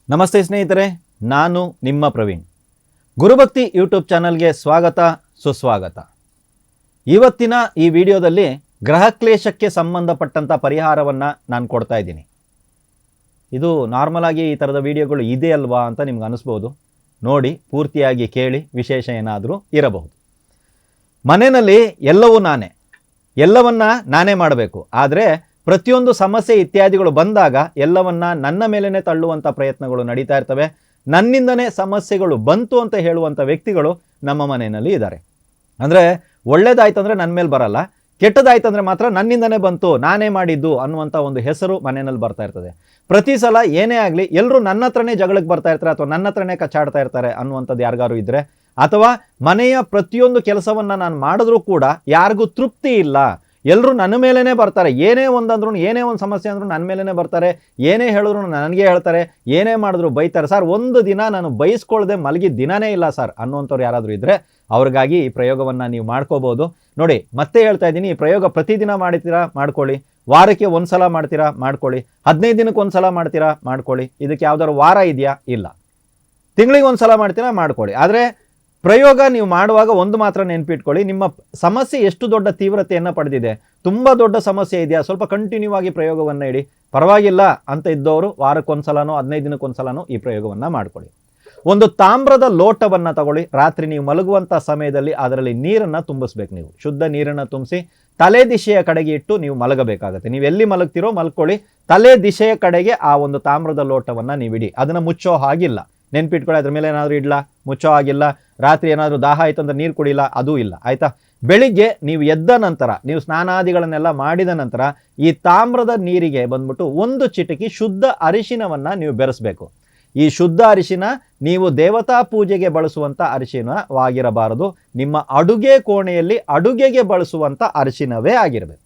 ನಮಸ್ತೆ ಸ್ನೇಹಿತರೆ, ನಾನು ನಿಮ್ಮ ಪ್ರವೀಣ್. ಗುರುಭಕ್ತಿ ಯೂಟ್ಯೂಬ್ ಚಾನಲ್ಗೆ ಸ್ವಾಗತ ಸುಸ್ವಾಗತ. ಇವತ್ತಿನ ಈ ವಿಡಿಯೋದಲ್ಲಿ ಗ್ರಹಕ್ಲೇಶಕ್ಕೆ ಸಂಬಂಧಪಟ್ಟಂಥ ಪರಿಹಾರವನ್ನು ನಾನು ಕೊಡ್ತಾ ಇದ್ದೀನಿ. ಇದು ನಾರ್ಮಲ್ ಆಗಿ ಈ ಥರದ ವಿಡಿಯೋಗಳು ಇದೆ ಅಲ್ವಾ ಅಂತ ನಿಮ್ಗೆ ಅನಿಸ್ಬೋದು. ನೋಡಿ, ಪೂರ್ತಿಯಾಗಿ ಕೇಳಿ, ವಿಶೇಷ ಏನಾದರೂ ಇರಬಹುದು. ಮನೆಯಲ್ಲಿ ಎಲ್ಲವನ್ನ ನಾನೇ ಮಾಡಬೇಕು. ಆದರೆ ಪ್ರತಿಯೊಂದು ಸಮಸ್ಯೆ ಇತ್ಯಾದಿಗಳು ಬಂದಾಗ ಎಲ್ಲವನ್ನ ನನ್ನ ಮೇಲೇ ತಳ್ಳುವಂಥ ಪ್ರಯತ್ನಗಳು ನಡೀತಾ ಇರ್ತವೆ. ನನ್ನಿಂದನೇ ಸಮಸ್ಯೆಗಳು ಬಂತು ಅಂತ ಹೇಳುವಂಥ ವ್ಯಕ್ತಿಗಳು ನಮ್ಮ ಮನೆಯಲ್ಲಿ ಇದ್ದಾರೆ. ಅಂದರೆ ಒಳ್ಳೇದಾಯ್ತಂದರೆ ನನ್ನ ಮೇಲೆ ಬರಲ್ಲ, ಕೆಟ್ಟದಾಯ್ತಂದರೆ ಮಾತ್ರ ನನ್ನಿಂದನೇ ಬಂತು, ನಾನೇ ಮಾಡಿದ್ದು ಅನ್ನುವಂಥ ಒಂದು ಹೆಸರು ಮನೆಯಲ್ಲಿ ಬರ್ತಾ ಇರ್ತದೆ. ಪ್ರತಿ ಸಲ ಏನೇ ಆಗಲಿ ಎಲ್ಲರೂ ನನ್ನ ಹತ್ರನೇ ಜಗಳಕ್ಕೆ ಬರ್ತಾ ಇರ್ತಾರೆ ಅಥವಾ ನನ್ನ ಹತ್ರನೇ ಕಚ್ಚಾಡ್ತಾ ಇರ್ತಾರೆ ಅನ್ನುವಂಥದ್ದು ಯಾರಿಗಾರು ಇದ್ದರೆ, ಅಥವಾ ಮನೆಯ ಪ್ರತಿಯೊಂದು ಕೆಲಸವನ್ನು ನಾನು ಮಾಡಿದ್ರೂ ಕೂಡ ಯಾರಿಗೂ ತೃಪ್ತಿ ಇಲ್ಲ, ಎಲ್ಲರೂ ನನ್ನ ಮೇಲೇ ಬರ್ತಾರೆ, ಏನೇ ಒಂದಂದ್ರೂ ಏನೇ ಒಂದು ಸಮಸ್ಯೆ ಅಂದ್ರೂ ನನ್ನ ಮೇಲೇ ಬರ್ತಾರೆ, ಏನೇ ಹೇಳಿದ್ರು ನನಗೆ ಹೇಳ್ತಾರೆ, ಏನೇ ಮಾಡಿದ್ರು ಬೈತಾರೆ, ಸರ್ ಒಂದು ದಿನ ನಾನು ಬೈಸ್ಕೊಳ್ಳದೆ ಮಲಗಿದ ದಿನನೇ ಇಲ್ಲ ಸರ್ ಅನ್ನುವಂಥವ್ರು ಯಾರಾದರೂ ಇದ್ದರೆ ಅವ್ರಿಗಾಗಿ ಈ ಪ್ರಯೋಗವನ್ನು ನೀವು ಮಾಡ್ಕೋಬೋದು. ನೋಡಿ, ಮತ್ತೆ ಹೇಳ್ತಾ ಇದ್ದೀನಿ, ಈ ಪ್ರಯೋಗ ಪ್ರತಿದಿನ ಮಾಡ್ತೀರಾ ಮಾಡ್ಕೊಳ್ಳಿ, ವಾರಕ್ಕೆ ಒಂದು ಸಲ ಮಾಡ್ತೀರಾ ಮಾಡ್ಕೊಳ್ಳಿ, 15 ದಿನಕ್ಕೆ ಒಂದು ಸಲ ಮಾಡ್ತೀರಾ ಮಾಡ್ಕೊಳ್ಳಿ, ಇದಕ್ಕೆ ಯಾವ್ದಾದ್ರು ವಾರ ಇದೆಯಾ ಇಲ್ಲ, ತಿಂಗಳಿಗೆ ಒಂದು ಸಲ ಮಾಡ್ತೀರಾ ಮಾಡ್ಕೊಳ್ಳಿ. ಆದರೆ ಪ್ರಯೋಗ ನೀವು ಮಾಡುವಾಗ ಒಂದು ಮಾತ್ರ ನೆನಪಿಟ್ಕೊಳ್ಳಿ, ನಿಮ್ಮ ಸಮಸ್ಯೆ ಎಷ್ಟು ದೊಡ್ಡ ತೀವ್ರತೆಯನ್ನು ಪಡೆದಿದೆ, ತುಂಬ ದೊಡ್ಡ ಸಮಸ್ಯೆ ಇದೆಯಾ, ಸ್ವಲ್ಪ ಕಂಟಿನ್ಯೂ ಆಗಿ ಪ್ರಯೋಗವನ್ನು ಇಡಿ, ಪರವಾಗಿಲ್ಲ ಅಂತ ಇದ್ದವರು ವಾರಕ್ಕೊಂದ್ಸಲನೋ 15 ದಿನಕ್ಕೊಂದ್ಸಲನೋ ಈ ಪ್ರಯೋಗವನ್ನು ಮಾಡ್ಕೊಳ್ಳಿ. ಒಂದು ತಾಮ್ರದ ಲೋಟವನ್ನು ತಗೊಳ್ಳಿ, ರಾತ್ರಿ ನೀವು ಮಲಗುವಂಥ ಸಮಯದಲ್ಲಿ ಅದರಲ್ಲಿ ನೀರನ್ನು ತುಂಬಿಸ್ಬೇಕು. ನೀವು ಶುದ್ಧ ನೀರನ್ನು ತುಂಬಿಸಿ ತಲೆ ದಿಶೆಯ ಕಡೆಗೆ ಇಟ್ಟು ನೀವು ಮಲಗಬೇಕಾಗತ್ತೆ. ನೀವು ಎಲ್ಲಿ ಮಲಗ್ತಿರೋ ಮಲ್ಕೊಳ್ಳಿ, ತಲೆ ದಿಶೆಯ ಕಡೆಗೆ ಆ ಒಂದು ತಾಮ್ರದ ಲೋಟವನ್ನು ನೀವಿಡಿ. ಅದನ್ನು ಮುಚ್ಚೋ ಹಾಗಿಲ್ಲ, ನೆನ್ಪಿಟ್ಕೊಳ್ಳಿ. ಅದ್ರ ಮೇಲೆ ಏನಾದರೂ ಇಡ್ಲಾ, ಮುಚ್ಚೋ ಆಗಿಲ್ಲ. ರಾತ್ರಿ ಏನಾದರೂ ದಾಹ ಆಯ್ತು ಅಂತ ನೀರು ಕುಡಿಲ್ಲ, ಅದೂ ಇಲ್ಲ, ಆಯ್ತಾ. ಬೆಳಿಗ್ಗೆ ನೀವು ಎದ್ದ ನಂತರ, ನೀವು ಸ್ನಾನಾದಿಗಳನ್ನೆಲ್ಲ ಮಾಡಿದ ನಂತರ ಈ ತಾಮ್ರದ ನೀರಿಗೆ ಬಂದ್ಬಿಟ್ಟು 1 ಚಿಟಿಕೆ ಶುದ್ಧ ಅರಿಶಿನವನ್ನು ನೀವು ಬೆರೆಸಬೇಕು. ಈ ಶುದ್ಧ ಅರಿಶಿನ ನೀವು ದೇವತಾ ಪೂಜೆಗೆ ಬಳಸುವಂಥ ಅರಿಶಿನವಾಗಿರಬಾರದು, ನಿಮ್ಮ ಅಡುಗೆ ಕೋಣೆಯಲ್ಲಿ ಅಡುಗೆಗೆ ಬಳಸುವಂಥ ಅರಿಶಿನವೇ ಆಗಿರಬೇಕು.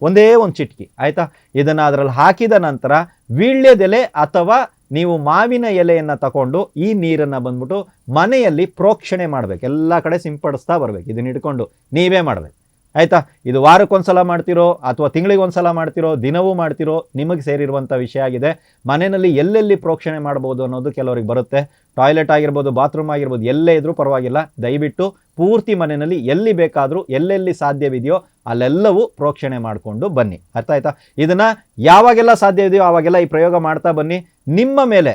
ಒಂದೇ 1 ಚಿಟಿಕೆ, ಆಯ್ತಾ. ಇದನ್ನು ಅದರಲ್ಲಿ ಹಾಕಿದ ನಂತರ ವೀಳ್ಯದೆಲೆ ಅಥವಾ ನೀವು ಮಾವಿನ ಎಲೆಯನ್ನು ತಗೊಂಡು ಈ ನೀರನ್ನು ಬಂದ್ಬಿಟ್ಟು ಮನೆಯಲ್ಲಿ ಪ್ರೋಕ್ಷಣೆ ಮಾಡಬೇಕು, ಎಲ್ಲ ಕಡೆ ಸಿಂಪಡಿಸ್ತಾ ಬರಬೇಕು. ಇದನ್ನ ಹಿಡ್ಕೊಂಡು ನೀವೇ ಮಾಡಬೇಕು, ಆಯಿತಾ. ಇದು ವಾರಕ್ಕೊಂದ್ಸಲ ಮಾಡ್ತಿರೋ ಅಥವಾ ತಿಂಗಳಿಗೆ ಒಂದ್ಸಲ ಮಾಡ್ತಿರೋ, ದಿನವೂ ಮಾಡ್ತಿರೋ, ನಿಮಗೆ ಸೇರಿರುವಂಥ ವಿಷಯ ಆಗಿದೆ. ಮನೆಯಲ್ಲಿ ಎಲ್ಲೆಲ್ಲಿ ಪ್ರೋಕ್ಷಣೆ ಮಾಡ್ಬೋದು ಅನ್ನೋದು ಕೆಲವರಿಗೆ ಬರುತ್ತೆ. ಟಾಯ್ಲೆಟ್ ಆಗಿರ್ಬೋದು, ಬಾತ್ರೂಮ್ ಆಗಿರ್ಬೋದು, ಎಲ್ಲೇ ಇದ್ರೂ ಪರವಾಗಿಲ್ಲ. ದಯವಿಟ್ಟು ಪೂರ್ತಿ ಮನೆಯಲ್ಲಿ ಎಲ್ಲಿ ಬೇಕಾದರೂ ಎಲ್ಲೆಲ್ಲಿ ಸಾಧ್ಯವಿದೆಯೋ ಅಲ್ಲೆಲ್ಲವೂ ಪ್ರೋಕ್ಷಣೆ ಮಾಡಿಕೊಂಡು ಬನ್ನಿ, ಅರ್ಥ ಆಯ್ತಾ. ಇದನ್ನು ಯಾವಾಗೆಲ್ಲ ಸಾಧ್ಯ ಇದೆಯೋ ಆವಾಗೆಲ್ಲ ಈ ಪ್ರಯೋಗ ಮಾಡ್ತಾ ಬನ್ನಿ. ನಿಮ್ಮ ಮೇಲೆ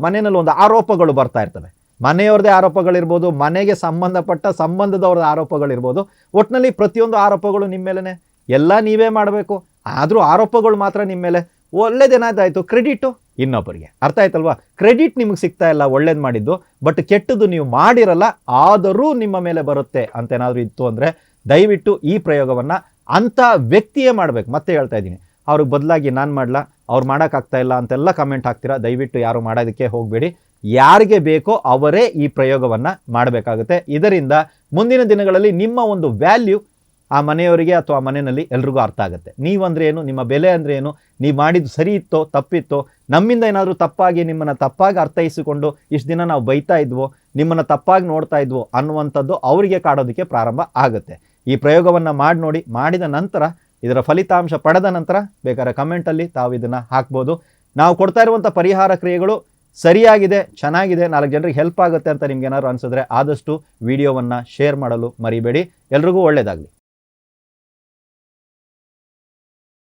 ಮನೆಯಲ್ಲಿ ಒಂದು ಆರೋಪಗಳು ಬರ್ತಾ ಇರ್ತವೆ, ಮನೆಯವ್ರದೇ ಆರೋಪಗಳಿರ್ಬೋದು, ಮನೆಗೆ ಸಂಬಂಧಪಟ್ಟ ಸಂಬಂಧದವ್ರದ್ದು ಆರೋಪಗಳಿರ್ಬೋದು, ಒಟ್ಟಿನಲ್ಲಿ ಪ್ರತಿಯೊಂದು ಆರೋಪಗಳು ನಿಮ್ಮ ಮೇಲೇ, ಎಲ್ಲ ನೀವೇ ಮಾಡಬೇಕು. ಆದರೂ ಆರೋಪಗಳು ಮಾತ್ರ ನಿಮ್ಮ ಮೇಲೆ. ಒಳ್ಳೇದೇನಾಯ್ತಾಯಿತು, ಕ್ರೆಡಿಟು ಇನ್ನೊಬ್ಬರಿಗೆ, ಅರ್ಥ ಆಯ್ತಲ್ವಾ. ಕ್ರೆಡಿಟ್ ನಿಮಗೆ ಸಿಗ್ತಾ ಇಲ್ಲ ಒಳ್ಳೇದು ಮಾಡಿದ್ದು, ಬಟ್ ಕೆಟ್ಟದ್ದು ನೀವು ಮಾಡಿರಲ್ಲ, ಆದರೂ ನಿಮ್ಮ ಮೇಲೆ ಬರುತ್ತೆ ಅಂತೇನಾದರೂ ಇತ್ತು ಅಂದರೆ ದಯವಿಟ್ಟು ಈ ಪ್ರಯೋಗವನ್ನು ಅಂಥ ವ್ಯಕ್ತಿಯೇ ಮಾಡಬೇಕು. ಮತ್ತೆ ಹೇಳ್ತಾ ಇದ್ದೀನಿ, ಅವ್ರಿಗೆ ಬದಲಾಗಿ ನಾನು ಮಾಡಲ್ಲ, ಅವ್ರು ಮಾಡೋಕ್ಕಾಗ್ತಾ ಇಲ್ಲ ಅಂತೆಲ್ಲ ಕಮೆಂಟ್ ಹಾಕ್ತೀರಾ. ದಯವಿಟ್ಟು ಯಾರು ಮಾಡೋದಕ್ಕೆ ಹೋಗಬೇಡಿ. ಯಾರಿಗೆ ಬೇಕೋ ಅವರೇ ಈ ಪ್ರಯೋಗವನ್ನು ಮಾಡಬೇಕಾಗುತ್ತೆ. ಇದರಿಂದ ಮುಂದಿನ ದಿನಗಳಲ್ಲಿ ನಿಮ್ಮ ಒಂದು ವ್ಯಾಲ್ಯೂ ಆ ಮನೆಯವರಿಗೆ ಅಥವಾ ಆ ಮನೆಯಲ್ಲಿ ಎಲ್ರಿಗೂ ಅರ್ಥ ಆಗುತ್ತೆ. ನೀವಂದ್ರೆ ಏನು, ನಿಮ್ಮ ಬೆಲೆ ಅಂದರೆ ಏನು, ನೀವು ಮಾಡಿದ್ದು ಸರಿ ಇತ್ತೋ ತಪ್ಪಿತ್ತೋ, ನಮ್ಮಿಂದ ಏನಾದರೂ ತಪ್ಪಾಗಿ ನಿಮ್ಮನ್ನು ತಪ್ಪಾಗಿ ಅರ್ಥೈಸಿಕೊಂಡು ಇಷ್ಟು ದಿನ ನಾವು ಬೈತಾ ಇದ್ವೋ, ನಿಮ್ಮನ್ನು ತಪ್ಪಾಗಿ ನೋಡ್ತಾ ಇದ್ವೋ ಅನ್ನುವಂಥದ್ದು ಅವರಿಗೆ ಕಾಡೋದಕ್ಕೆ ಪ್ರಾರಂಭ ಆಗುತ್ತೆ. ಈ ಪ್ರಯೋಗವನ್ನು ಮಾಡಿ ನೋಡಿ, ಮಾಡಿದ ನಂತರ ಇದರ ಫಲಿತಾಂಶ ಪಡೆದ ನಂತರ ಬೇಕಾದ್ರೆ ಕಮೆಂಟಲ್ಲಿ ತಾವು ಇದನ್ನು ಹಾಕ್ಬೋದು. ನಾವು ಕೊಡ್ತಾ ಇರುವಂಥ ಪರಿಹಾರ ಕ್ರಿಯೆಗಳು ಸರಿಯಾಗಿದೆ, ಚೆನ್ನಾಗಿದೆ, 4 ಜನರಿಗೆ ಹೆಲ್ಪ್ ಆಗುತ್ತೆ ಅಂತ ನಿಮ್ಗೆ ಏನಾದ್ರು ಅನಿಸಿದ್ರೆ ಆದಷ್ಟು ವಿಡಿಯೋವನ್ನು ಶೇರ್ ಮಾಡಲು ಮರಿಬೇಡಿ. ಎಲ್ರಿಗೂ ಒಳ್ಳೆಯದಾಗಲಿ.